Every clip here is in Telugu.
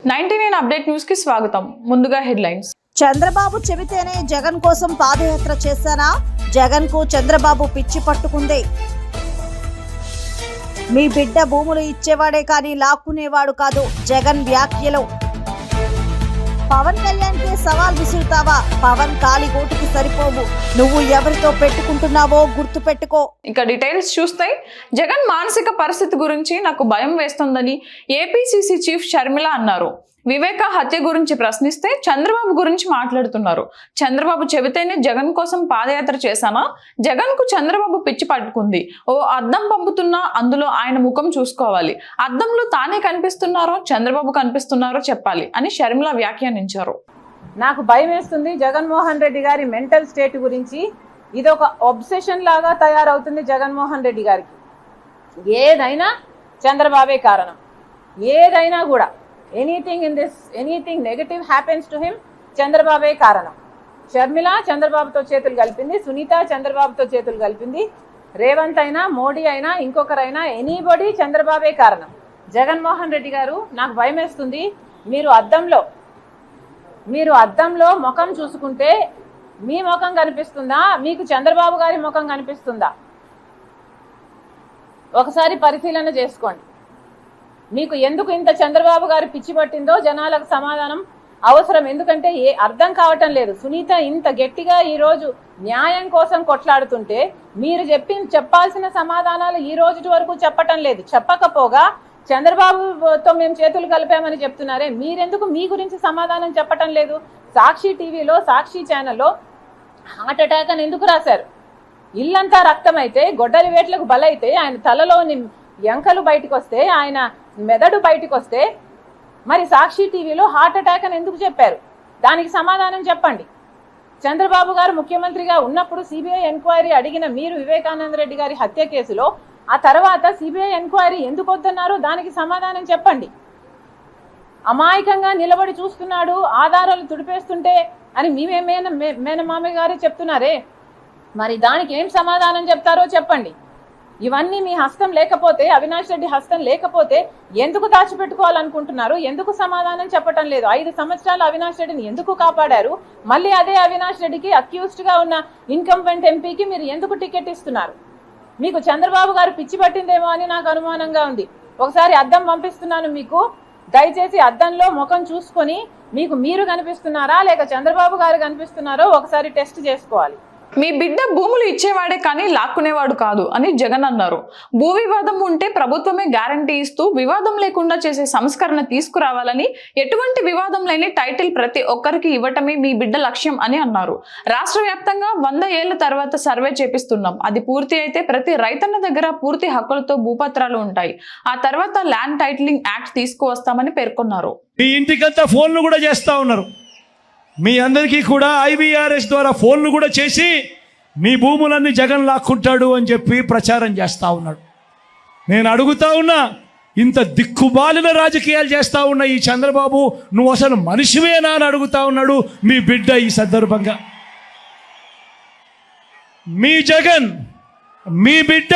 99 అప్డేట్ న్యూస్ కి స్వాగతం. ముందుగా హెడ్లైన్స్. చంద్రబాబు చెబితేనే జగన్ కోసం పాదయాత్ర చేశానా? జగన్ కు చంద్రబాబు పిచ్చి పట్టుకుంది. మీ బిడ్డ భూములు ఇచ్చేవాడే కానీ లాక్కునేవాడు కాదు జగన్ వ్యాఖ్యలు. పవన్ కళ్యాణ్ కి సవాల్ విసురుతావా? పవన్ కాలి గోటుకి సరిపోవు, నువ్వు ఎవరితో పెట్టుకుంటున్నావో గుర్తు పెట్టుకో. ఇక డీటెయిల్స్ చూస్తే జగన్ మానసిక పరిస్థితి గురించి నాకు భయం వేస్తోందని ఏపీసీసీ చీఫ్ షర్మిల అన్నారు. వివేక హత్య గురించి ప్రశ్నిస్తే చంద్రబాబు గురించి మాట్లాడుతున్నారు. చంద్రబాబు చెబితేనే జగన్ కోసం పాదయాత్ర చేశానా? జగన్ కు చంద్రబాబు పిచ్చి పట్టుకుంది. ఓ అద్దం పంపుతున్నా అందులో ఆయన ముఖం చూసుకోవాలి. అద్దంలో తానే కనిపిస్తున్నారో చంద్రబాబు కనిపిస్తున్నారో చెప్పాలి అని షర్మిల వ్యాఖ్యానించారు. నాకు భయం వేస్తుంది జగన్మోహన్ రెడ్డి గారి మెంటల్ స్టేట్ గురించి. ఇది ఒక ఒబ్సెషన్ లాగా తయారవుతుంది జగన్మోహన్ రెడ్డి గారికి. ఏదైనా చంద్రబాబే కారణం. ఏదైనా కూడా anything negative happens to him, చంద్రబాబే కారణం. షర్మిల చంద్రబాబుతో చేతులు కలిపింది, సునీత చంద్రబాబుతో చేతులు కలిపింది, రేవంత్ అయినా మోడీ అయినా ఇంకొకరైనా ఎనీబడి చంద్రబాబే కారణం. జగన్మోహన్ రెడ్డి గారు నాకు భయం వేస్తుంది. మీరు అద్దంలో ముఖం చూసుకుంటే మీ ముఖం కనిపిస్తుందా, మీకు చంద్రబాబు గారి ముఖం కనిపిస్తుందా? ఒకసారి పరిశీలన చేసుకోండి. మీకు ఎందుకు ఇంత చంద్రబాబు గారు పిచ్చి పట్టిందో జనాలకు సమాధానం అవసరం. ఎందుకంటే అర్థం కావటం లేదు. సునీత ఇంత గట్టిగా ఈరోజు న్యాయం కోసం కొట్లాడుతుంటే మీరు చెప్పాల్సిన సమాధానాలు ఈ రోజు వరకు చెప్పటం లేదు. చెప్పకపోగా చంద్రబాబుతో మేము చేతులు కలిపామని చెప్తున్నారే, మీరెందుకు మీ గురించి సమాధానం చెప్పటం లేదు? సాక్షి టీవీలో, సాక్షి ఛానల్లో హార్ట్ అటాక్ అని ఎందుకు రాశారు? ఇల్లంతా రక్తమైతే, గొడ్డలి వేట్లకు బలైతే, ఆయన తలలోని ఎంకలు బయటకు వస్తే, ఆయన మెదడు బయటకు వస్తే, మరి సాక్షి టీవీలో హార్ట్ అటాక్ అని ఎందుకు చెప్పారు? దానికి సమాధానం చెప్పండి. చంద్రబాబు గారు ముఖ్యమంత్రిగా ఉన్నప్పుడు సిబిఐ ఎంక్వైరీ అడిగిన మీరు వివేకానంద రెడ్డి గారి హత్య కేసులో ఆ తర్వాత సిబిఐ ఎంక్వైరీ ఎందుకు వద్దన్నారో దానికి సమాధానం చెప్పండి. అమాయకంగా నిలబడి చూస్తున్నాడు ఆధారాలు తుడిపేస్తుంటే అని మేనమామయ్య గారే చెప్తున్నారే, మరి దానికి ఏం సమాధానం చెప్తారో చెప్పండి. ఇవన్నీ మీ హస్తం లేకపోతే, అవినాష్ రెడ్డి హస్తం లేకపోతే ఎందుకు దాచిపెట్టుకోవాలనుకుంటున్నారు? ఎందుకు సమాధానం చెప్పటం లేదు? 5 సంవత్సరాలు అవినాష్ రెడ్డిని ఎందుకు కాపాడారు? మళ్ళీ అదే అవినాష్ రెడ్డికి అక్యూజ్డ్ గా ఉన్న ఇన్కంబెంట్ ఎంపీకి మీరు ఎందుకు టికెట్ ఇస్తున్నారు? మీకు చంద్రబాబు గారు పిచ్చి పట్టిందేమో అని నాకు అనుమానంగా ఉంది. ఒకసారి అద్దం పంపిస్తున్నాను మీకు, దయచేసి అద్దంలో ముఖం చూసుకొని మీకు మీరు కనిపిస్తున్నారా లేక చంద్రబాబు గారు కనిపిస్తున్నారో ఒకసారి టెస్ట్ చేసుకోవాలి. మీ బిడ్డ భూములు ఇచ్చేవాడే కానీ లాక్కునేవాడు కాదు అని జగన్ అన్నారు. భూ వివాదం ఉంటే ప్రభుత్వమే గ్యారంటీ ఇస్తూ వివాదం లేకుండా చేసే సంస్కరణ తీసుకురావాలని, ఎటువంటి వివాదం లేని టైటిల్ ప్రతి ఒక్కరికి ఇవ్వటమే మీ బిడ్డ లక్ష్యం అని అన్నారు. రాష్ట్ర వ్యాప్తంగా 100 ఏళ్ల తర్వాత సర్వే చేపిస్తున్నాం. అది పూర్తి అయితే ప్రతి రైతన్న దగ్గర పూర్తి హక్కులతో భూపత్రాలు ఉంటాయి. ఆ తర్వాత ల్యాండ్ టైటిలింగ్ యాక్ట్ తీసుకువస్తామని పేర్కొన్నారు. మీ ఇంటికంతా ఫోన్లు కూడా చేస్తూ ఉన్నారు. మీ అందరికీ కూడా IVRS ద్వారా ఫోన్లు కూడా చేసి మీ భూములన్నీ జగన్ లాక్కుంటాడు అని చెప్పి ప్రచారం చేస్తూ ఉన్నాడు. నేను అడుగుతా ఉన్నా, ఇంత దిక్కుమాలిన రాజకీయాలు చేస్తూ ఉన్న ఈ చంద్రబాబు, నువ్వు అసలు మనిషివేనా అని అడుగుతా ఉన్నాడు మీ బిడ్డ. ఈ సందర్భంగా మీ జగన్, మీ బిడ్డ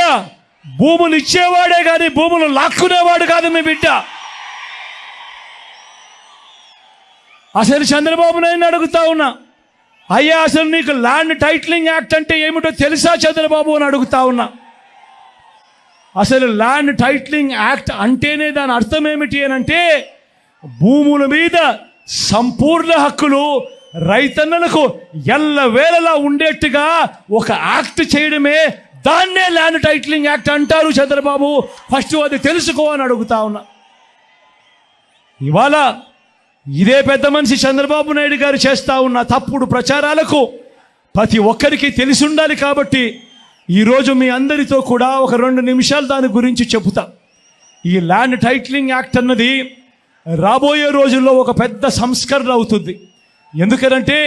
భూములు ఇచ్చేవాడే కానీ భూములు లాక్కునేవాడు కాదు మీ బిడ్డ. అసలు చంద్రబాబు నాయుడు అడుగుతా ఉన్నా, అయ్యా అసలు నీకు ల్యాండ్ టైటిలింగ్ యాక్ట్ అంటే ఏమిటో తెలుసా చంద్రబాబు అని అడుగుతా ఉన్నా. అసలు ల్యాండ్ టైటిలింగ్ యాక్ట్ అంటేనే దాని అర్థం ఏమిటి అని అంటే, భూముల మీద సంపూర్ణ హక్కులు రైతన్నలకు ఎల్లవేళలా ఉండేట్టుగా ఒక యాక్ట్ చేయడమే, దాన్నే ల్యాండ్ టైటిలింగ్ యాక్ట్ అంటారు చంద్రబాబు. ఫస్ట్ అది తెలుసుకో అని అడుగుతా ఉన్నా. ఇవాళ ఇదే పెద్ద మనిషి చంద్రబాబు నాయుడు గారు చేస్తూ ఉన్న తప్పుడు ప్రచారాలకు ప్రతి ఒక్కరికి తెలిసి ఉండాలి. కాబట్టి ఈరోజు మీ అందరితో కూడా ఒక 2 నిమిషాలు దాని గురించి చెబుతా. ఈ ల్యాండ్ టైటిలింగ్ యాక్ట్ అన్నది రాబోయే రోజుల్లో ఒక పెద్ద సంస్కరణ అవుతుంది. ఎందుకంటే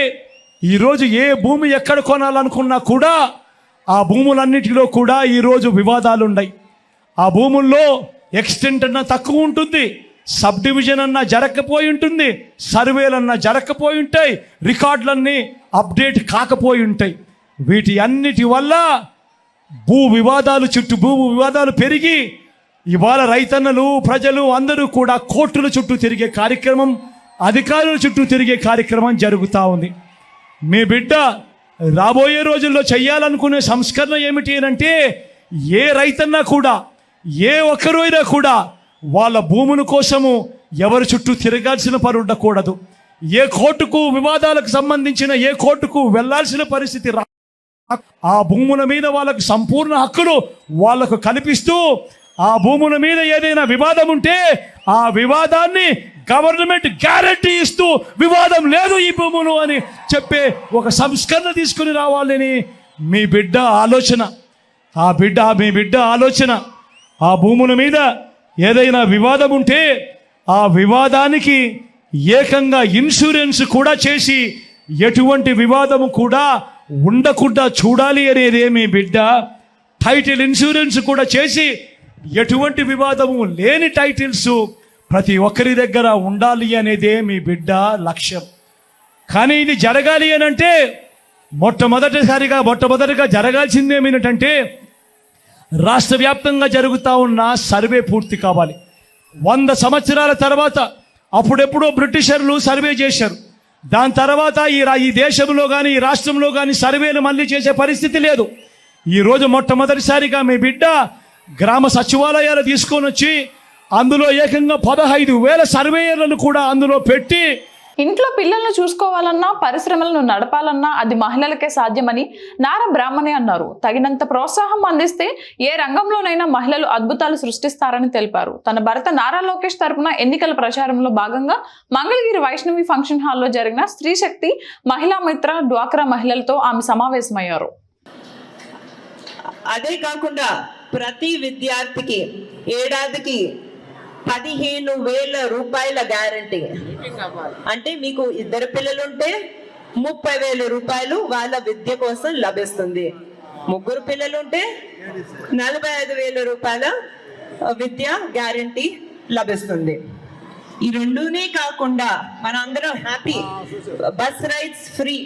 ఈరోజు ఏ భూమి ఎక్కడ కొనాలనుకున్నా కూడా ఆ భూములన్నిటిలో కూడా ఈరోజు వివాదాలు ఉన్నాయి. ఆ భూముల్లో ఎక్స్టెంట్ అన్న తక్కువ ఉంటుంది, సబ్ డివిజన్ అన్నా జరగకపోయి ఉంటుంది, సర్వేలన్నా జరగకపోయి ఉంటాయి, రికార్డులన్నీ అప్డేట్ కాకపోయి ఉంటాయి. వీటి అన్నిటి వల్ల భూ వివాదాలు పెరిగి ఇవాళ రైతన్నలు ప్రజలు అందరూ కూడా కోర్టుల చుట్టూ తిరిగే కార్యక్రమం, అధికారుల చుట్టూ తిరిగే కార్యక్రమం జరుగుతూ ఉంది. మీ బిడ్డ రాబోయే రోజుల్లో చేయాలనుకునే సంస్కరణ ఏమిటి అంటే, ఏ రైతన్నా కూడా, ఏ ఒక్కరు అయినా కూడా వాళ్ళ భూముల కోసము ఎవరి చుట్టూ తిరగాల్సిన పని ఉండకూడదు. ఏ కోర్టుకు వివాదాలకు సంబంధించిన ఏ కోర్టుకు వెళ్లాల్సిన పరిస్థితి ఆ భూముల మీద వాళ్ళకు సంపూర్ణ హక్కులు వాళ్లకు కల్పిస్తూ, ఆ భూముల మీద ఏదైనా వివాదం ఉంటే ఆ వివాదాన్ని గవర్నమెంట్ గ్యారంటీ ఇస్తూ వివాదం లేదు ఈ భూములు అని చెప్పే ఒక సంస్కరణ తీసుకుని రావాలని మీ బిడ్డ ఆలోచన. మీ బిడ్డ ఆలోచన ఆ భూముల మీద ఏదైనా వివాదం ఉంటే ఆ వివాదానికి ఏకంగా ఇన్సూరెన్స్ కూడా చేసి ఎటువంటి వివాదము కూడా ఉండకుండా చూడాలి అనేదే మీ బిడ్డ. టైటిల్ ఇన్సూరెన్స్ కూడా చేసి ఎటువంటి వివాదము లేని టైటిల్స్ ప్రతి ఒక్కరి దగ్గర ఉండాలి అనేదే మీ బిడ్డ లక్ష్యం. కానీ ఇది జరగాలి అని అంటే మొట్టమొదటిగా జరగాల్సిందేమిటంటే, రాష్ట్ర వ్యాప్తంగా జరుగుతూ ఉన్న సర్వే పూర్తి కావాలి. 100 సంవత్సరాల తర్వాత అప్పుడెప్పుడో బ్రిటిషర్లు సర్వే చేశారు. దాని తర్వాత ఈ దేశంలో కానీ ఈ రాష్ట్రంలో కానీ సర్వేలు మళ్ళీ చేసే పరిస్థితి లేదు. ఈరోజు మొట్టమొదటిసారిగా మీ బిడ్డ గ్రామ సచివాలయాలు తీసుకొని వచ్చి అందులో ఏకంగా 15,000 సర్వేయర్లను కూడా అందులో పెట్టి, ఇంట్లో పిల్లలను చూసుకోవాలన్నా, పరిశ్రమలను నడపాలన్నా అది మహిళలకే సాధ్యమని నారా బ్రాహ్మణి అన్నారు. తగినంత ప్రోత్సాహం అందిస్తే ఏ రంగంలోనైనా మహిళలు అద్భుతాలు సృష్టిస్తారని తెలిపారు. తన భర్త నారా లోకేష్ తరపున ఎన్నికల ప్రచారంలో భాగంగా మంగళగిరి వైష్ణవి ఫంక్షన్ హాల్లో జరిగిన స్త్రీ శక్తి మహిళా మిత్ర డ్వాక్రా మహిళలతో ఆమె సమావేశమయ్యారు. అదే కాకుండా ప్రతి విద్యార్థికి ఏడాదికి 15,000 రూపాయల గ్యారంటీ. అంటే మీకు 2 పిల్లలుంటే 30,000 రూపాయలు వాళ్ళ విద్య కోసం లభిస్తుంది. 3 పిల్లలుంటే 45,000 రూపాయల విద్య గ్యారంటీ లభిస్తుంది. ఈ రెండునే కాకుండా మనందరం హ్యాపీ, బస్ రైడ్స్ ఫ్రీ.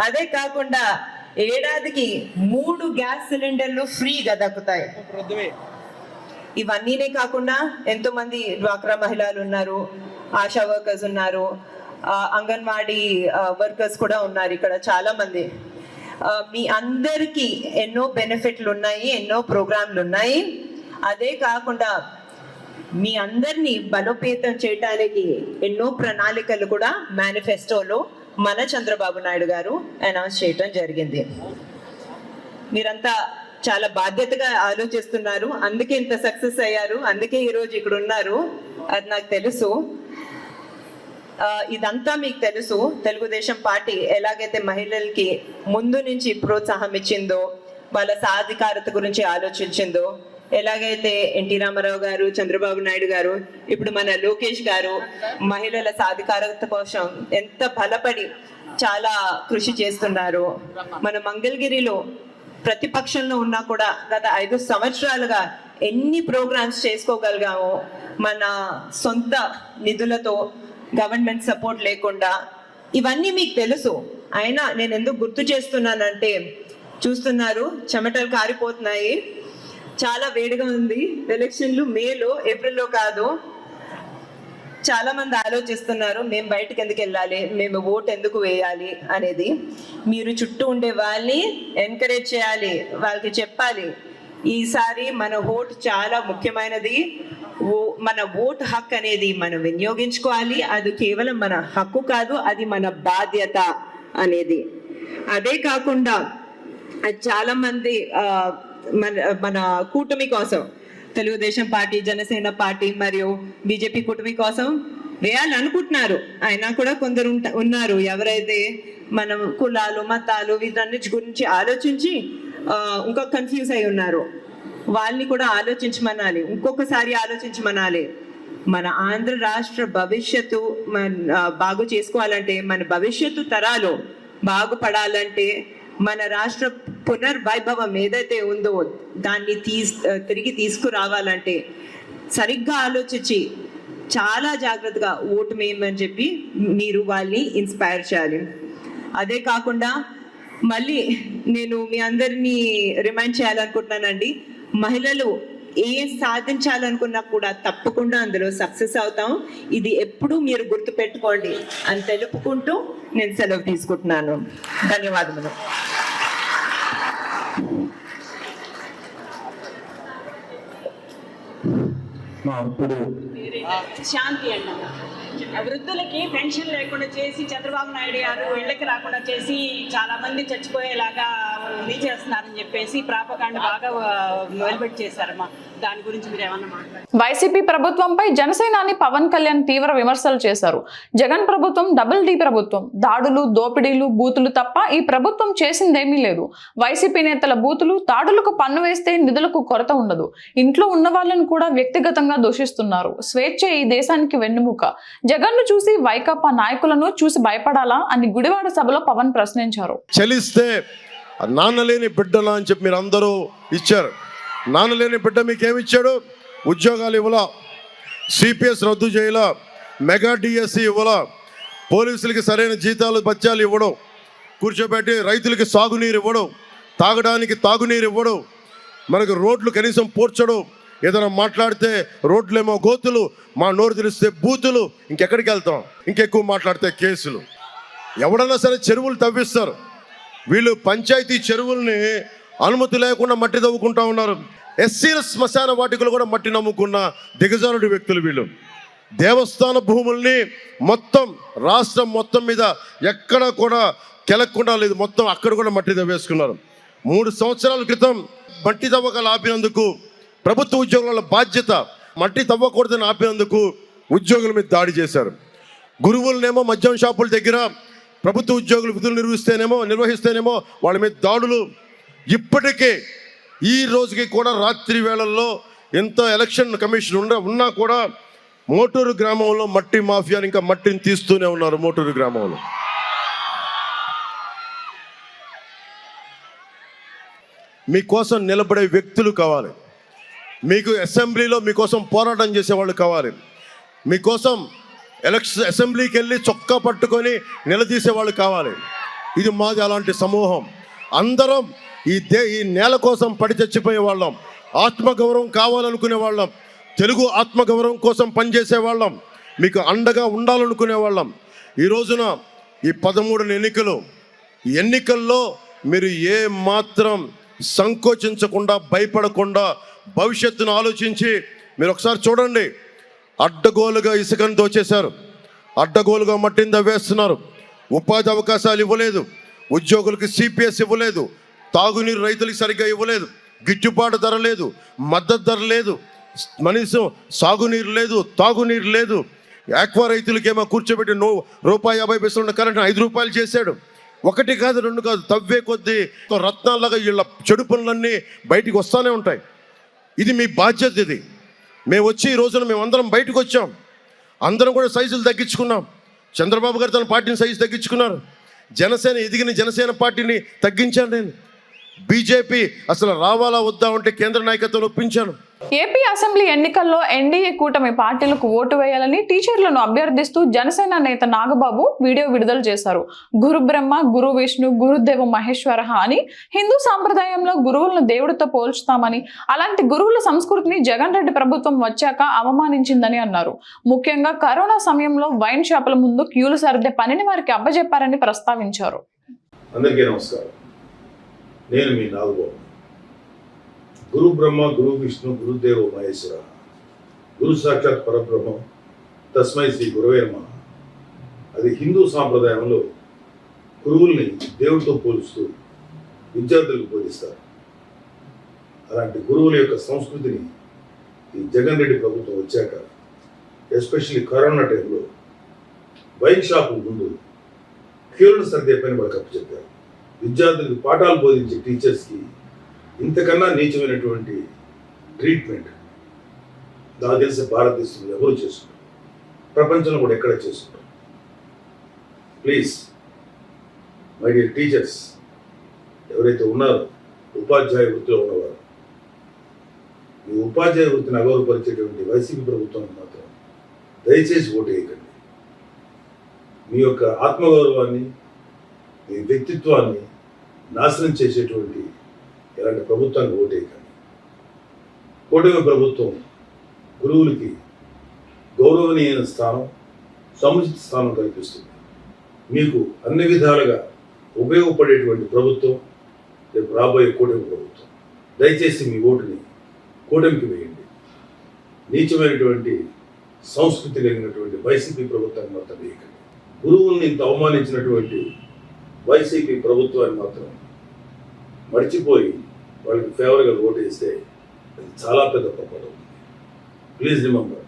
అదే కాకుండా ఏడాదికి 3 గ్యాస్ సిలిండర్లు ఫ్రీగా దక్కుతాయి. ఇవన్నీనే కాకుండా ఎంతో మంది డ్వాక్రా మహిళలు ఉన్నారు, ఆశా వర్కర్స్ ఉన్నారు, అంగన్వాడీ వర్కర్స్ కూడా ఉన్నారు. ఇక్కడ చాలా మంది. మీ అందరికీ ఎన్నో బెనిఫిట్లు ఉన్నాయి, ఎన్నో ప్రోగ్రాంలు ఉన్నాయి. అదే కాకుండా మీ అందరినీ బలోపేతం చేయడానికి ఎన్నో ప్రణాళికలు కూడా మేనిఫెస్టోలో మన చంద్రబాబు నాయుడు గారు అనౌన్స్ చేయటం జరిగింది. మీరంతా చాలా బాధ్యతగా ఆలోచిస్తున్నారు, అందుకే ఇంత సక్సెస్ అయ్యారు, అందుకే ఈరోజు ఇక్కడ ఉన్నారు. అది నాకు తెలుసు. ఇదంతా మీకు తెలుసు. తెలుగుదేశం పార్టీ ఎలాగైతే మహిళలకి ముందు నుంచి ప్రోత్సాహం ఇచ్చిందో, వాళ్ళ సాధికారత గురించి ఆలోచించిందో, ఎలాగైతే ఎన్టీ రామారావు గారు, చంద్రబాబు నాయుడు గారు, ఇప్పుడు మన లోకేష్ గారు మహిళల సాధికారత కోసం ఎంత బలపడి చాలా కృషి చేస్తున్నారు. మన మంగళగిరిలో ప్రతిపక్షంలో ఉన్నా కూడా గత 5 సంవత్సరాలుగా ఎన్ని ప్రోగ్రామ్స్ చేసుకోగలిగాము మన సొంత నిధులతో, గవర్నమెంట్ సపోర్ట్ లేకుండా. ఇవన్నీ మీకు తెలుసు. అయినా నేను ఎందుకు గుర్తు చేస్తున్నానంటే, చూస్తున్నారు చెమటలు కారిపోతున్నాయి, చాలా వేడిగా ఉంది. ఎలక్షన్లు మేలో, ఏప్రిల్లో కాదు. చాలా మంది ఆలోచిస్తున్నారు మేము బయటకు ఎందుకు వెళ్ళాలి, మేము ఓటు ఎందుకు వేయాలి అనేది. మీరు చుట్టూ ఉండే వాళ్ళని ఎంకరేజ్ చేయాలి, వాళ్ళకి చెప్పాలి ఈసారి మన ఓటు చాలా ముఖ్యమైనది, మన ఓటు హక్కు అనేది మనం వినియోగించుకోవాలి, అది కేవలం మన హక్కు కాదు, అది మన బాధ్యత అనేది. అదే కాకుండా చాలా మంది మన కూటమి కోసం, తెలుగుదేశం పార్టీ, జనసేన పార్టీ మరియు బీజేపీ కూటమి కోసం వేయాలనుకుంటున్నారు. అయినా కూడా కొందరు ఉన్నారు ఎవరైతే మనం కులాలు, మతాలు వీటన్నిటి గురించి ఆలోచించి ఇంకా కన్ఫ్యూజ్ అయి ఉన్నారు. వాళ్ళని కూడా ఆలోచించమనాలి, ఇంకొకసారి ఆలోచించమనాలి. మన ఆంధ్ర రాష్ట్ర భవిష్యత్తు బాగు చేసుకోవాలంటే, మన భవిష్యత్తు తరాలు బాగుపడాలంటే, మన రాష్ట్ర పునర్వైభవం ఏదైతే ఉందో దాన్ని తిరిగి తీసుకురావాలంటే సరిగ్గా ఆలోచించి చాలా జాగ్రత్తగా ఓటు వేయమని చెప్పి మీరు వాళ్ళని ఇన్స్పైర్ చేయాలి. అదే కాకుండా మళ్ళీ నేను మీ అందరినీ రిమైండ్ చేయాలనుకుంటున్నానండి, మహిళలు సాధించాలనుకున్నా కూడా తప్పకుండా అందులో సక్సెస్ అవుతాం. ఇది ఎప్పుడూ మీరు గుర్తు పెట్టుకోండి అని తెలుపుకుంటూ నేను సెలవు తీసుకుంటున్నాను. ధన్యవాదములు. శాంతి అండి. వృద్ధులకి పెన్షన్ లేకుండా చేసి చంద్రబాబు నాయుడు గారు ఇళ్ళకి రాకుండా చేసి చాలా మంది చచ్చిపోయేలాగా ఇది చేస్తున్నారని చెప్పేసి ప్రాపకాండ బాగా వెలువెట్టి చేశారమ్మా. దాని గురించి మీరు ఏమన్నా మాట్లాడారు? వైసీపీ ప్రభుత్వంపై జనసేనాని పవన్ కళ్యాణ్ తీవ్ర విమర్శలు చేశారు. జగన్ ప్రభుత్వం డబుల్ డి ప్రభుత్వం. దాడులు, దోపిడీలు, బూతులు తప్ప ఈ ప్రభుత్వం చేసిందేమీ లేదు. వైసీపీ నేతల బూతులు, దాడులకు పన్ను వేస్తే నిధులకు కొరత ఉండదు. ఇంట్లో ఉన్న వాళ్ళను కూడా వ్యక్తిగతంగా దూషిస్తున్నారు. స్వేచ్ఛ ఈ దేశానికి వెన్నుముక. జగన్ను చూసి వైకాపా నాయకులను చూసి భయపడాలా అని గుడివాడ సభలో పవన్ ప్రశ్నించారు. చలిస్తే నాన్నలేని బిడ్డలా అని చెప్పి మీరు అందరూ ఇచ్చారు. నాన్నలేని బిడ్డ మీకేమిచ్చాడు? ఉద్యోగాలు ఇవ్వలా, సిపిఎస్ రద్దు చేయలా, మెగా డిఎస్సి ఇవ్వలా, పోలీసులకి సరైన జీతాలు బత్యాలు ఇవ్వడం, కూర్చోబెట్టి రైతులకి సాగునీరు ఇవ్వడం, తాగడానికి తాగునీరు ఇవ్వడం, మనకు రోడ్లు కనీసం పూడ్చడం. ఏదైనా మాట్లాడితే రోడ్లేమో గోతులు, మా నోరు తెరిస్తే బూతులు. ఇంకెక్కడికి వెళ్తాం? ఇంకెక్కువ మాట్లాడితే కేసులు. ఎవడన్నా సరే చెరువులు తవ్విస్తారు. వీళ్ళు పంచాయతీ చెరువుల్ని అనుమతి లేకుండా మట్టి తవ్వుకుంటా ఉన్నారు. ఎస్సీల శ్మశాన వాటికలు కూడా మట్టి నమ్ముకున్న దిగజారుడు వ్యక్తులు వీళ్ళు. దేవస్థాన భూముల్ని మొత్తం రాష్ట్రం మొత్తం మీద ఎక్కడ కూడా కెలక్కుండా లేదు, మొత్తం అక్కడ కూడా మట్టి తవ్వేసుకున్నారు. 3 సంవత్సరాల క్రితం మట్టి తవ్వకాలు ఆపినందుకు ప్రభుత్వ ఉద్యోగుల బాధ్యత. మట్టి తవ్వకూడదని ఆపినందుకు ఉద్యోగుల మీద దాడి చేశారు. గురువులనేమో మద్యం షాపుల దగ్గర ప్రభుత్వ ఉద్యోగులు విధులు నిర్వహిస్తేనేమో వాళ్ళ మీద దాడులు. ఇప్పటికే ఈ రోజుకి కూడా రాత్రి వేళల్లో ఎంత ఎలక్షన్ కమిషన్ ఉన్నా కూడా మోటూరు గ్రామంలో మట్టి మాఫియాని ఇంకా మట్టిని తీస్తూనే ఉన్నారు. మోటూరు గ్రామంలో మీకోసం నిలబడే వ్యక్తులు కావాలి. మీకు అసెంబ్లీలో మీకోసం పోరాటం చేసేవాళ్ళు కావాలి. మీకోసం అసెంబ్లీకి వెళ్ళి చొక్కా పట్టుకొని నిలదీసేవాళ్ళు కావాలి. ఇది మాది అలాంటి సమూహం. అందరం ఈ నేల కోసం పడి చచ్చిపోయే వాళ్ళం. ఆత్మగౌరవం కావాలనుకునే వాళ్ళం. తెలుగు ఆత్మగౌరవం కోసం పనిచేసే వాళ్ళం. మీకు అండగా ఉండాలనుకునే వాళ్ళం. ఈ రోజున ఈ 13 ఎన్నికల్లో మీరు ఏ మాత్రం సంకోచించకుండా, భయపడకుండా, భవిష్యత్తును ఆలోచించి మీరు ఒకసారి చూడండి. అడ్డగోలుగా ఇసుకను దోచేశారు, అడ్డగోలుగా మట్టిని తవ్వేస్తున్నారు. ఉపాధి అవకాశాలు ఇవ్వలేదు, ఉద్యోగులకు సిపిఎస్ ఇవ్వలేదు, తాగునీరు రైతులకు సరిగ్గా ఇవ్వలేదు, గిట్టుబాటు ధర లేదు, మద్దతు ధర లేదు, కనీసం సాగునీరు లేదు, తాగునీరు లేదు. ఆక్వా రైతులకేమో కూర్చోబెట్టి ₹1.50 కరెంట్ 5 రూపాయలు చేశాడు. 1 కాదు 2 కాదు, తవ్వే కొద్దీ రత్నాల్లాగా వీళ్ళ చెడు పనులన్నీ బయటికి వస్తూనే ఉంటాయి. ఇది మీ బాధ్యత. ఇది మేము వచ్చి ఈ రోజున మేమందరం బయటకు వచ్చాం. అందరం కూడా సైజులు తగ్గించుకున్నాం. చంద్రబాబు గారు తన పార్టీని సైజు తగ్గించుకున్నారు. జనసేన ఎదిగిన జనసేన పార్టీని తగ్గించాను నేను. బీజేపీ అసలు రావాలా వద్దా అంటే కేంద్ర నాయకత్వం ఒప్పించాను. ఏపీ అసెంబ్లీ ఎన్నికల్లో ఎన్డీఏ కూటమి పార్టీలకు ఓటు వేయాలని టీచర్లను అభ్యర్థిస్తూ జనసేన నేత నాగబాబు వీడియో విడుదల చేశారు. గురు బ్రహ్మ, గురు విష్ణు, గురుదేవ మహేశ్వర అని హిందూ సాంప్రదాయంలో గురువులను దేవుడితో పోల్చుతామని, అలాంటి గురువుల సంస్కృతిని జగన్ రెడ్డి ప్రభుత్వం వచ్చాక అవమానించిందని అన్నారు. ముఖ్యంగా కరోనా సమయంలో వైన్ షాపుల ముందు క్యూలు సర్దే పనిని వారికి అప్పజెప్పారని ప్రస్తావించారు. అందరికీ నమస్కారం. నేను మీ నాగబాబు. గురు బ్రహ్మ, గురు విష్ణు, గురుదేవ మహేశ్వర, గురు సాక్షాత్ పరబ్రహ్మం, తస్మై శ్రీ గురవే నమః. అది హిందూ సాంప్రదాయంలో గురువుల్ని దేవుడితో పోలుస్తూ విద్యార్థులకు బోధిస్తారు. అలాంటి గురువుల యొక్క సంస్కృతిని ఈ జగన్ రెడ్డి ప్రభుత్వం వచ్చాక, ఎస్పెషల్లీ కరోనా టైంలో వైన్ షాపుల ముందు క్యూలను సర్దే పని వాళ్ళకి అప్పచెప్పారు. విద్యార్థులకు పాఠాలు బోధించే టీచర్స్కి ఇంతకన్నా నీచమైనటువంటి ట్రీట్మెంట్ నాకు తెలిసి భారతదేశంలో ఎవరు చేసుకుంటారు, ప్రపంచంలో కూడా ఎక్కడ చేసుకుంటారు. ప్లీజ్ మై డియర్ టీచర్స్, ఎవరైతే ఉన్నారో ఉపాధ్యాయ వృత్తిలో ఉన్నవారు, ఈ ఉపాధ్యాయ వృత్తిని అగౌరవపరిచేటువంటి వైసీపీ ప్రభుత్వానికి మాత్రం దయచేసి ఓటు వేయకండి. మీ యొక్క ఆత్మగౌరవాన్ని, మీ వ్యక్తిత్వాన్ని నాశనం చేసేటువంటి ఇలాంటి ప్రభుత్వాన్ని ఓటు వేయకండి. కూటమి ప్రభుత్వం గురువులకి గౌరవనీయమైన స్థానం, సముచిత స్థానం కల్పిస్తుంది. మీకు అన్ని విధాలుగా ఉపయోగపడేటువంటి ప్రభుత్వం రేపు రాబోయే కూటమి ప్రభుత్వం. దయచేసి మీ ఓటుని కూటమికి వేయండి. నీచమైనటువంటి సంస్కృతి కలిగినటువంటి వైసీపీ ప్రభుత్వాన్ని మాత్రం వేయకండి. గురువుల్ని ఇంత అవమానించినటువంటి వైసీపీ ప్రభుత్వాన్ని మాత్రం మర్చిపోయి వాళ్ళకి ఫేవర్గా ఓటు వేస్తే అది చాలా పెద్ద పొరపాటు అవుతుంది. Please remember.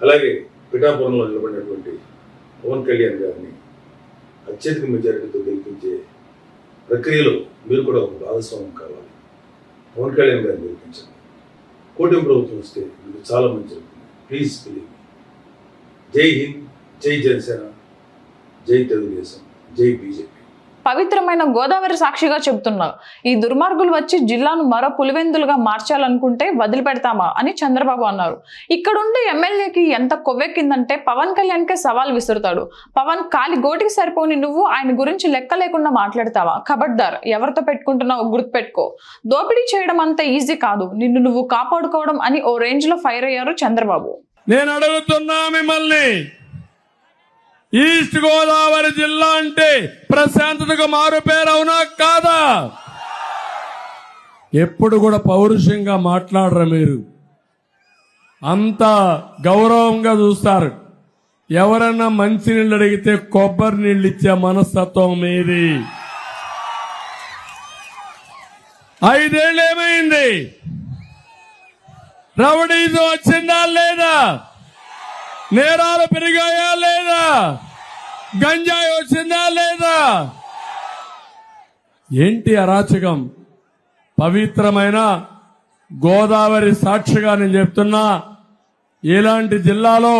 అలాగే పిఠాపురంలో నిలబడినటువంటి పవన్ కళ్యాణ్ గారిని అత్యధిక మెజారిటీతో గెలిపించే ప్రక్రియలో మీరు కూడా ఒక భాగస్వామ్యం కావాలి. పవన్ కళ్యాణ్ గారిని గెలిపించండి. కూటమి ప్రభుత్వం వస్తే మీకు చాలా మంచి జరుగుతుంది. Please believe me. జై హింద్, జై జనసేన, జై తెలుగుదేశం, జై బీజేపీ. పవిత్రమైన గోదావరి సాక్షిగా చెబుతున్నావు, ఈ దుర్మార్గులు వచ్చి జిల్లాను మరో పులివెందులుగా మార్చాలనుకుంటే వదిలిపెడతామా అని చంద్రబాబు అన్నారు. ఇక్కడుండే ఎమ్మెల్యేకి ఎంత కొవ్వెక్కిందంటే పవన్ కళ్యాణ్కే సవాల్ విసురుతాడు. పవన్ కాలి గోటికి సరిపోని నువ్వు ఆయన గురించి లెక్క లేకుండా మాట్లాడతావా? ఖబర్దార్, ఎవరితో పెట్టుకుంటున్నావు గుర్తుపెట్టుకో. దోపిడీ చేయడం అంత ఈజీ కాదు, నిన్ను నువ్వు కాపాడుకోవడం అని ఓ రేంజ్ లో ఫైర్ అయ్యారు చంద్రబాబు. నేను అడుగుతున్నా మిమ్మల్ని, ఈస్ట్ గోదావరి జిల్లా అంటే ప్రశాంతతకు మారు పేరు అవునా కాదా? ఎప్పుడు కూడా పౌరుషంగా మాట్లాడరు మీరు, అంత గౌరవంగా చూస్తారు. ఎవరన్నా మంచినీళ్ళు అడిగితే కొబ్బరి నీళ్ళు ఇచ్చే మనస్తత్వం మీది. 5 ఏళ్ళు ఏమైంది? రౌడీజం వచ్చిందా లేదా? నేరాలు పెరిగాయా లేదా? గంజాయి వచ్చిందా లేదా? ఏంటి అరాచకం? పవిత్రమైన గోదావరి సాక్షిగా నేను చెప్తున్నా, ఇలాంటి జిల్లాలో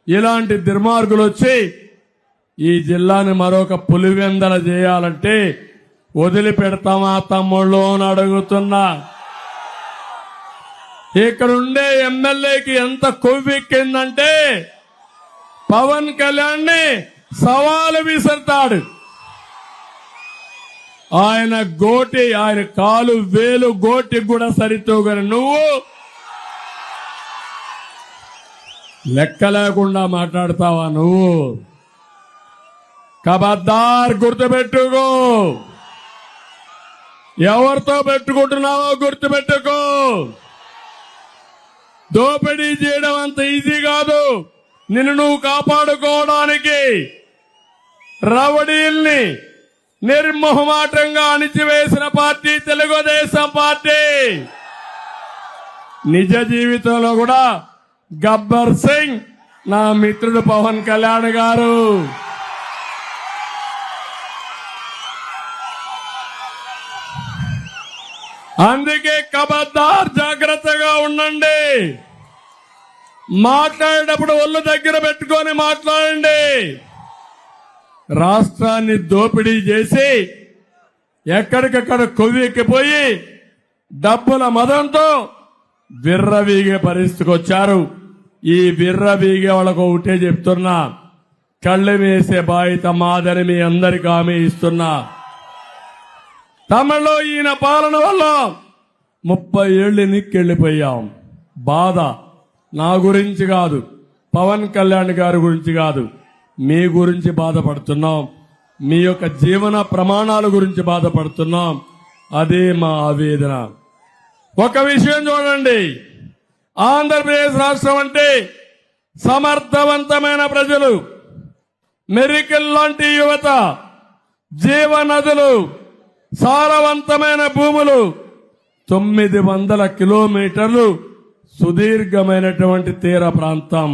ఇలాంటి దుర్మార్గులు వచ్చి ఈ జిల్లాని మరొక పులివెందల చేయాలంటే వదిలిపెడతామా తమ్ముళ్ళు అని అడుగుతున్నా. ఇక్కడుండే ఎమ్మెల్యేకి ఎంత కొవ్వెక్కిందంటే పవన్ కళ్యాణ్ ని సవాలు విసురుతాడు. ఆయన గోటి, ఆయన కాలు వేలు గోటి కూడా సరితూగని నువ్వు లెక్క లేకుండా మాట్లాడతావా నువ్వు? ఖబర్దార్, గుర్తుపెట్టుకో. ఎవరితో పెట్టుకుంటున్నావో గుర్తుపెట్టుకో. దోపిడీ చేయడం అంత ఈజీ కాదు. నిన్ను నువ్వు కాపాడుకోవడానికి రౌడీల్ని నిర్మోహమాటంగా అణిచివేసిన పార్టీ తెలుగుదేశం పార్టీ. నిజ జీవితంలో కూడా గబ్బర్ సింగ్ నా మిత్రుడు పవన్ కళ్యాణ్ గారు. అందుకే ఖబర్దార్, జాగ్రత్తగా ఉండండి. మాట్లాడేటప్పుడు ఒళ్ళు దగ్గర పెట్టుకొని మాట్లాడండి. రాష్ట్రాన్ని దోపిడీ చేసి ఎక్కడికక్కడ కొవ్వెక్కిపోయి డబ్బుల మదంతో విర్రవీగే పరిస్థితికి వచ్చారు. ఈ విర్రవీగే వాళ్ళకు ఒకటే చెప్తున్నా, కళ్ళు వేసే బాధ్యత మాదని మీ అందరికీ హామీ ఇస్తున్నా. తమలో ఈయన పాలన వల్ల 30 ఏళ్ళు నిక్కెళ్ళిపోయాం. బాధ నా గురించి కాదు, పవన్ కళ్యాణ్ గారి గురించి కాదు, మీ గురించి బాధపడుతున్నాం. మీ యొక్క జీవన ప్రమాణాల గురించి బాధపడుతున్నాం. అదే మా ఆవేదన. ఒక విషయం చూడండి, ఆంధ్రప్రదేశ్ రాష్ట్రం అంటే సమర్థవంతమైన ప్రజలు, మెరికల్ లాంటి యువత, జీవనదులు, సారవంతమైన భూములు, 900 కిలోమీటర్లు సుదీర్ఘమైనటువంటి తీర ప్రాంతం.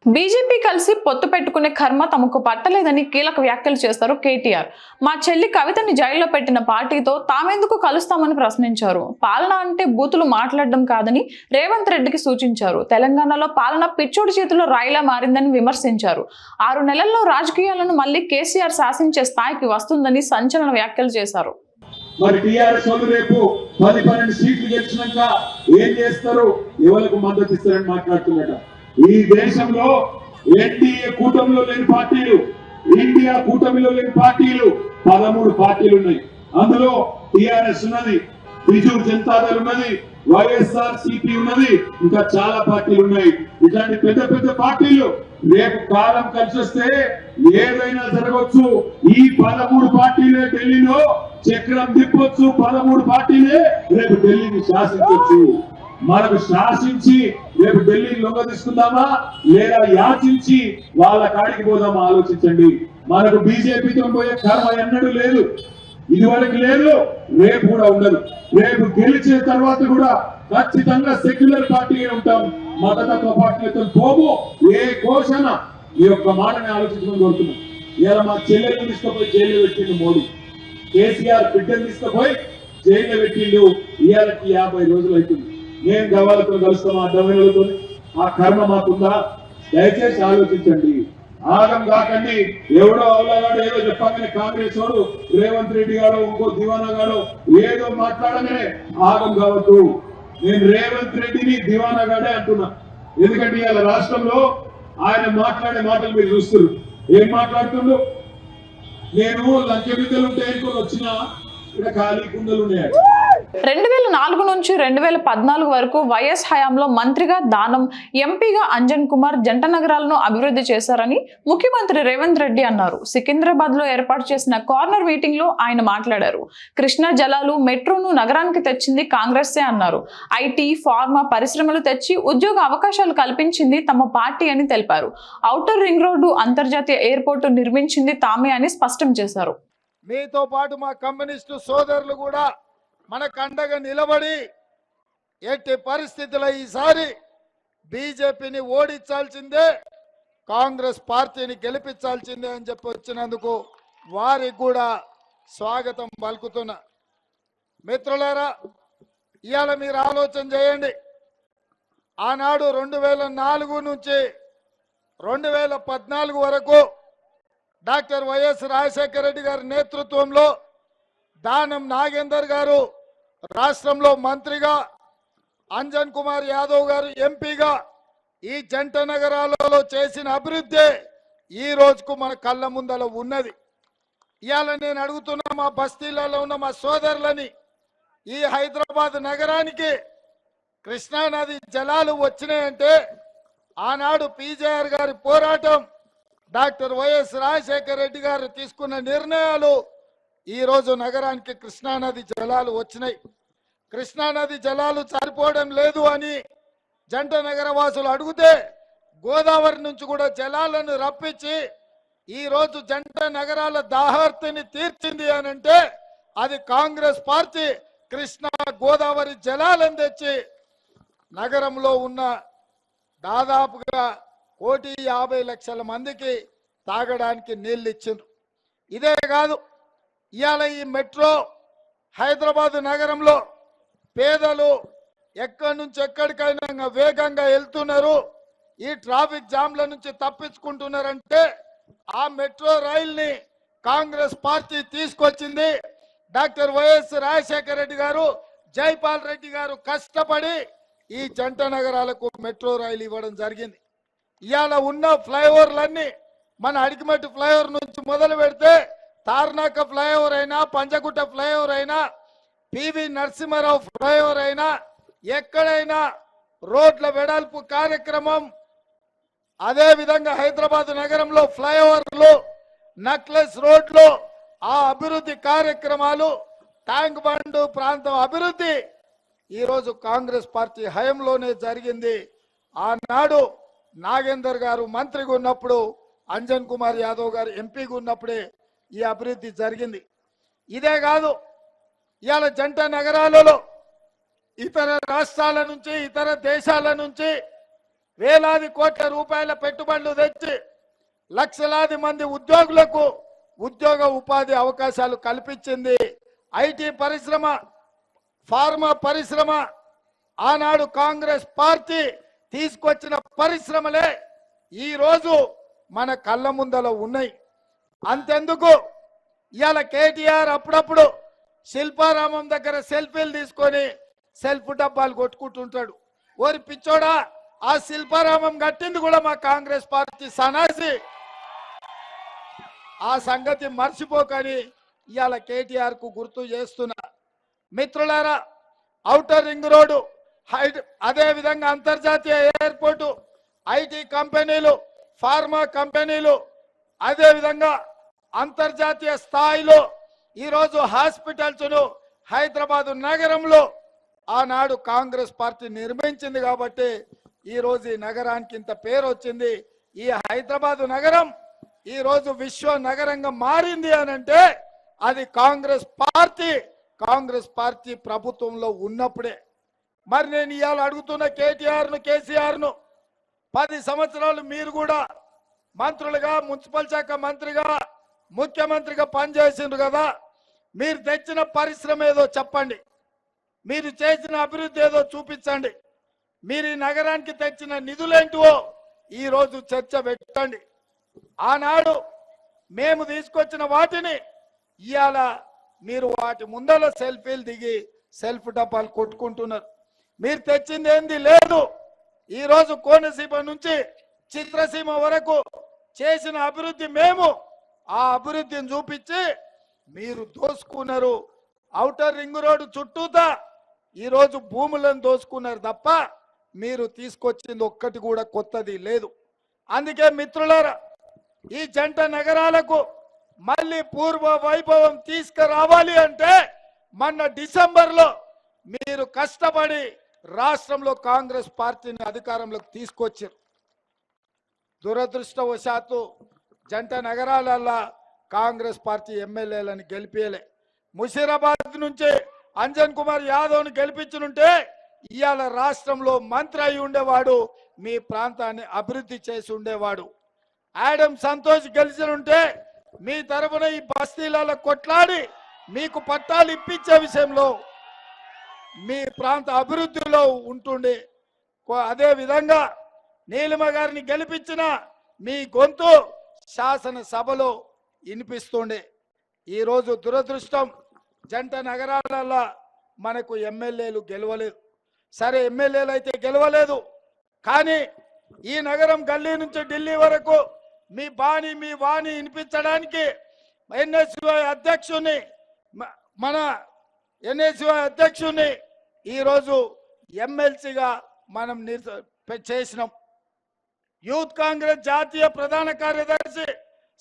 బీజేపీ కలిసి పొత్తు పెట్టుకునే కర్మ తమకు పట్టలేదని కీలక వ్యాఖ్యలు చేస్తారు కేటీఆర్. మా చెల్లి కవితని జైల్లో పెట్టిన పార్టీతో తామెందుకు కలుస్తామని ప్రశ్నించారు. పాలన అంటే బూతులు మాట్లాడడం కాదని రేవంత్ రెడ్డికి సూచించారు. తెలంగాణలో పాలన పిచ్చోడి చేతిలో రాయిలా మారిందని విమర్శించారు. 6 నెలల్లో రాజకీయాలను మళ్లీ కేసీఆర్ శాసించే స్థాయికి వస్తుందని సంచలన వ్యాఖ్యలు చేశారు. మరి టీఆర్ఎస్ వాళ్ళు రేపు 10-12 సీట్లు గెలిచినాక ఏం చేస్తారు, ఎవరికి మద్దతు ఇస్తారని మాట్లాడుతున్నట. ఈ దేశంలో ఎన్డీఏ కూటమిలో లేని పార్టీలు, ఇండియా కూటమిలో లేని పార్టీలు 13 పార్టీలు ఉన్నాయి. అందులో టీఆర్ఎస్ ఉన్నది, బిజు జనతాదళ్ ఉన్నది, వైఎస్ఆర్ సిపి ఉన్నది, ఇంకా చాలా పార్టీలు ఉన్నాయి. ఇట్లాంటి పెద్ద పెద్ద పార్టీలు రేపు కాలం కలిసి వస్తే ఏదైనా జరగవచ్చు. ఈ 13 పార్టీలే ఢిల్లీలో చక్రం తిప్పొచ్చు. 13 పార్టీలే రేపు ఢిల్లీని శాసించవచ్చు. మనకు శాసించి రేపు ఢిల్లీని లొంగ తీసుకుందామా లేదా యాచించి వాళ్ళ కాడికి పోదామా ఆలోచించండి. మనకు బీజేపీతో పోయే కర్మ ఎన్నడూ లేదు, ఇదివరకు లేదు, రేపు కూడా ఉండదు. రేపు గెలిచిన తర్వాత కూడా ఖచ్చితంగా సెక్యులర్ పార్టీగా ఉంటాం, మతతత్వ పార్టీలతో పోము. ఏ ఘోషణ ఈ యొక్క మాటని ఆలోచించమని కోరుతున్నాం. ఇలా మా చెల్లెలను తీసుకుపోయి జైల్లో పెట్టిండు మోడీ, కేసీఆర్ బిడ్డను తీసుకుపోయి జైల్లో పెట్టిండు. ఇవాళకి 50 రోజులు అవుతుంది. నేను గవాలతో కలుస్తాం అడ్డమైనతో, ఆ కర్మ మాకుందా? దయచేసి ఆలోచించండి, ఆగం కాకండి. ఎవడో అవలాగాడు ఏదో చెప్పగానే కాంగ్రెస్ వాడు రేవంత్ రెడ్డి గారు ఇంకో దివానా గారు ఏదో మాట్లాడగానే ఆగం కావద్దు. నేను రేవంత్ రెడ్డిని దివానా గాడే అంటున్నా. ఎందుకంటే ఇవాళ రాష్ట్రంలో ఆయన మాట్లాడే మాటలు మీరు చూస్తున్నారు. ఏం మాట్లాడుతుండ్రు? నేను లంచ బిడ్డలు ఉంటే వచ్చిన ఇక్కడ ఖాళీ కుండలు ఉన్నాయి. 2004 నుంచి 2014 వరకు వైఎస్ హయాంలో మంత్రిగా దానం, ఎంపీగా అంజన్ కుమార్ జంట నగరాలను అభివృద్ధి చేశారని ముఖ్యమంత్రి రేవంత్ రెడ్డి అన్నారు. సికింద్రాబాద్ లో ఏర్పాటు చేసిన కార్నర్ మీటింగ్ లో ఆయన మాట్లాడారు. కృష్ణా జలాలు, మెట్రోను నగరానికి తెచ్చింది కాంగ్రెస్సే అన్నారు. ఐటీ, ఫార్మా పరిశ్రమలు తెచ్చి ఉద్యోగ అవకాశాలు కల్పించింది తమ పార్టీ అని తెలిపారు. ఔటర్ రింగ్ రోడ్డు, అంతర్జాతీయ ఎయిర్పోర్టు నిర్మించింది తామే అని స్పష్టం చేశారు. మీతో పాటు మా కమ్యూనిస్టు సోదరులు కూడా మనకు అండగా నిలబడి ఎట్టి పరిస్థితుల్లో ఈసారి బీజేపీని ఓడించాల్సిందే, కాంగ్రెస్ పార్టీని గెలిపించాల్సిందే అని చెప్పి వచ్చినందుకు వారికి కూడా స్వాగతం పలుకుతున్నా. మిత్రులారా, ఇవాళ మీరు ఆలోచన చేయండి. ఆనాడు 2004 నుంచి 2014 వరకు డాక్టర్ వైఎస్ రాజశేఖర రెడ్డి గారి నేతృత్వంలో దానం నాగేందర్ గారు రాష్ట్రంలో మంత్రిగా, అంజన్ కుమార్ యాదవ్ గారు ఎంపీగా ఈ జంట నగరాలలో చేసిన అభివృద్ధి ఈ రోజుకు మన కళ్ళ ముందల ఉన్నది. ఇవాళ నేను అడుగుతున్నా మా బస్తీలలో ఉన్న మా సోదరులని, ఈ హైదరాబాద్ నగరానికి కృష్ణానది జలాలు వచ్చినాయంటే ఆనాడు పీజేఆర్ గారి పోరాటం, డాక్టర్ వైఎస్ రాజశేఖర రెడ్డి గారు తీసుకున్న నిర్ణయాలు ఈ రోజు నగరానికి కృష్ణానది జలాలు వచ్చినాయి. కృష్ణానది జలాలు సరిపోవడం లేదు అని జంట నగర వాసులు అడిగితే గోదావరి నుంచి కూడా జలాలను రప్పించి ఈ రోజు జంట నగరాల దాహార్తిని తీర్చింది అని అంటే అది కాంగ్రెస్ పార్టీ. కృష్ణా గోదావరి జలాలను తెచ్చి నగరంలో ఉన్న దాదాపుగా 1,50,00,000 మందికి తాగడానికి నీళ్ళు ఇచ్చిండ్రు. ఇదే కాదు, ఇవాళ ఈ మెట్రో హైదరాబాద్ నగరంలో పేదలు ఎక్కడి నుంచి ఎక్కడికైనా వేగంగా వెళ్తున్నారు, ఈ ట్రాఫిక్ జామ్ల నుంచి తప్పించుకుంటున్నారంటే ఆ మెట్రో రైల్ని కాంగ్రెస్ పార్టీ తీసుకొచ్చింది. డాక్టర్ వైఎస్ రాజశేఖర రెడ్డి గారు, జైపాల్ రెడ్డి గారు కష్టపడి ఈ జంట నగరాలకు మెట్రో రైలు ఇవ్వడం జరిగింది. ఇవాళ ఉన్న ఫ్లైఓవర్లన్నీ మన అడిగిమట్టి ఫ్లైఓవర్ నుంచి మొదలు పెడితే తార్నాక ఫ్లైఓవర్ అయినా, పంజగుట్ట ఫ్లైఓవర్ అయినా, పివి నరసింహారావు ఫ్లైఓవర్ అయినా, ఎక్కడైనా రోడ్ల వెడల్పు కార్యక్రమం, అదే విధంగా హైదరాబాద్ నగరంలో ఫ్లైఓవర్లు, నక్లెస్ రోడ్లు, ఆ అభివృద్ధి కార్యక్రమాలు, ట్యాంక్ బండ్ ప్రాంతం అభివృద్ధి ఈరోజు కాంగ్రెస్ పార్టీ హయంలోనే జరిగింది. ఆనాడు నాగేందర్ గారు మంత్రిగా ఉన్నప్పుడు, అంజన్ కుమార్ యాదవ్ గారు ఎంపీగా ఉన్నప్పుడే ఈ అభివృద్ధి జరిగింది. ఇదే కాదు, ఇవాళ జంట నగరాలలో ఇతర రాష్ట్రాల నుంచి, ఇతర దేశాల నుంచి వేలాది కోట్ల రూపాయల పెట్టుబడులు తెచ్చి లక్షలాది మంది ఉద్యోగులకు ఉద్యోగ ఉపాధి అవకాశాలు కల్పించింది. ఐటీ పరిశ్రమ, ఫార్మా పరిశ్రమ, ఆనాడు కాంగ్రెస్ పార్టీ తీసుకొచ్చిన పరిశ్రమలే ఈ రోజు మన కళ్ళ ముందల ఉన్నాయి. అంతెందుకు, ఇవాళ కేటీఆర్ అప్పుడప్పుడు శిల్పారామం దగ్గర సెల్ఫీలు తీసుకొని సెల్ఫ్ డబ్బాలు కొట్టుకుంటుంటాడు. ఓరి పిచ్చోడా, ఆ శిల్పారామం కట్టింది కూడా మా కాంగ్రెస్ పార్టీ సనాసి. ఆ సంగతి మర్చిపోకని ఇవాళ కేటీఆర్ కు గుర్తు చేస్తున్నా. మిత్రులారా, ఔటర్ రింగ్ రోడ్డు అదే విధంగా అంతర్జాతీయ ఎయిర్పోర్టు, ఐటీ కంపెనీలు, ఫార్మా కంపెనీలు, అదే విధంగా అంతర్జాతీయ స్థాయిలో ఈరోజు హాస్పిటల్స్ను హైదరాబాదు నగరంలో ఆనాడు కాంగ్రెస్ పార్టీ నిర్మించింది కాబట్టి ఈరోజు ఈ నగరానికి ఇంత పేరు వచ్చింది. ఈ హైదరాబాదు నగరం ఈరోజు విశ్వ నగరంగా మారింది అనంటే అది కాంగ్రెస్ పార్టీ ప్రభుత్వంలో ఉన్నప్పుడే. మరి నేను ఇవాళ అడుగుతున్న కేటీఆర్ను, కేసీఆర్ను, 10 సంవత్సరాలు మీరు కూడా మంత్రులుగా, మున్సిపల్ శాఖ మంత్రిగా, ముఖ్యమంత్రిగా పనిచేసిండ్రు కదా, మీరు తెచ్చిన పరిశ్రమ ఏదో చెప్పండి, మీరు చేసిన అభివృద్ధి ఏదో చూపించండి, మీరు ఈ నగరానికి తెచ్చిన నిధులేంటివో ఈరోజు చర్చ పెట్టండి. ఆనాడు మేము తీసుకొచ్చిన వాటిని ఇవాళ మీరు వాటి ముందర సెల్ఫీలు దిగి సెల్ఫ్ డబ్బాలు కొట్టుకుంటున్నారు. మీరు తెచ్చింది ఏంది లేదు. ఈరోజు కోనసీమ నుంచి చిత్రసీమ వరకు చేసిన అభివృద్ధి మేము ఆ అభివృద్ధిని చూపించి మీరు దోసుకున్నారు. ఔటర్ రింగ్ రోడ్డు చుట్టూతా ఈరోజు భూములను దోసుకున్నారు తప్ప మీరు తీసుకొచ్చింది ఒక్కటి కూడా కొత్తది లేదు. అందుకే మిత్రులారా, ఈ జంట నగరాలకు మళ్ళీ పూర్వ వైభవం తీసుకురావాలి అంటే మొన్న డిసెంబర్లో మీరు కష్టపడి రాష్ట్రంలో కాంగ్రెస్ పార్టీని అధికారంలోకి తీసుకొచ్చారు. దురదృష్టవశాత్తు జంట నగరాలల్లో కాంగ్రెస్ పార్టీ ఎమ్మెల్యేలను గెలిపేయలే. ముషీరాబాద్ నుంచి అంజన్ కుమార్ యాదవ్ను గెలిపించుంటే ఇవాళ రాష్ట్రంలో మంత్రి అయి ఉండేవాడు, మీ ప్రాంతాన్ని అభివృద్ధి చేసి ఉండేవాడు. ఆడమ్ సంతోష్ గెలిచినుంటే మీ తరఫున ఈ బస్తీలలో కొట్లాడి మీకు పట్టాలు ఇప్పించే విషయంలో మీ ప్రాంత అభివృద్ధిలో ఉంటుండే. అదే విధంగా నీలిమ గారిని గెలిపించిన మీ గొంతు శాసనసభలో వినిపిస్తుండే. ఈరోజు దురదృష్టం, జంట నగరాలలో మనకు ఎమ్మెల్యేలు గెలవలేదు. సరే, ఎమ్మెల్యేలు అయితే గెలవలేదు, కానీ ఈ నగరం గల్లీ నుంచి ఢిల్లీ వరకు మీ బాణి మీ వాణి వినిపించడానికి ఎన్ఎస్యుఐ అధ్యక్షుని ఈరోజు ఎమ్మెల్సీగా మనం చేసినాం. యూత్ కాంగ్రెస్ జాతీయ ప్రధాన కార్యదర్శి,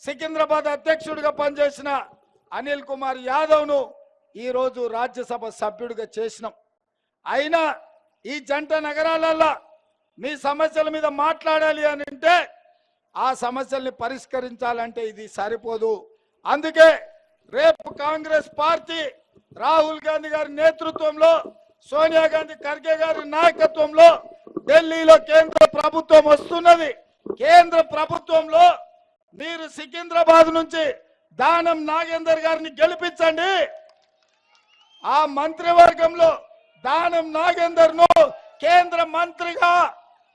సికింద్రాబాద్ అధ్యక్షుడిగా పనిచేసిన అనిల్ కుమార్ యాదవ్ను ఈరోజు రాజ్యసభ సభ్యుడిగా చేసినాం. అయినా ఈ జంట నగరాలలో మీ సమస్యల మీద మాట్లాడాలి అని అంటే, ఆ సమస్యల్ని పరిష్కరించాలంటే ఇది సరిపోదు. అందుకే రేపు కాంగ్రెస్ పార్టీ రాహుల్ గాంధీ గారి నేతృత్వంలో, సోనియా గాంధీ ఖర్గే గారి నాయకత్వంలో ఢిల్లీలో కేంద్ర ప్రభుత్వం వస్తున్నది. కేంద్ర ప్రభుత్వంలో మీరు సికింద్రాబాద్ నుంచి దానం నాగేందర్ గారిని గెలిపించండి. ఆ మంత్రివర్గంలో దానం నాగేందర్ ను కేంద్ర మంత్రిగా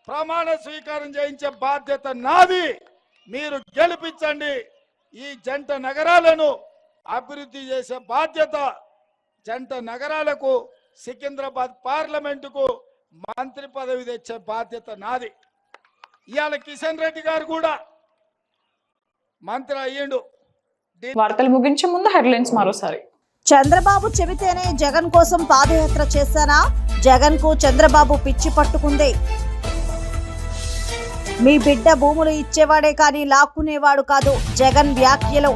ప్రమాణ స్వీకారం చేయించే బాధ్యత నాది. మీరు గెలిపించండి. ఈ జంట నగరాలను అభివృద్ధి చేసే బాధ్యత, జంట నగరాలకు, సికింద్రాబాద్ పార్లమెంటుకు మంత్రి పదవి తెచ్చే బాధ్యత నాది. ఇవాళ కిషన్ రెడ్డి గారు కూడా మంత్రి అయ్యిండు. వార్తలు ముగించే ముందు హెడ్లైన్స్ మరోసారి. చంద్రబాబు చెబితేనే జగన్ కోసం పాదయాత్ర చేశానా? జగన్ కు చంద్రబాబు పిచ్చి పట్టుకుందే. మీ బిడ్డ భూములు ఇచ్చేవాడే కానీ లాక్కునేవాడు కాదు, జగన్ వ్యాఖ్యలు.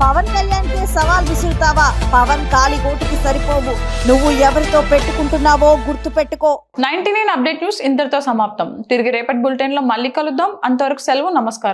పవన్ కళ్యాణ్ కే సవాల్ విసురుతావా? పవన్ కాలి గోటికి సరిపోవు, నువ్వు ఎవరితో పెట్టుకుంటున్నావో గుర్తు పెట్టుకో. 99 అప్డేట్ న్యూస్ ఇంతటితో సమాప్తం. తిరిగి రేపటి బులెటిన్ లో మళ్ళీ కలుద్దాం. అంతవరకు సెలవు, నమస్కారం.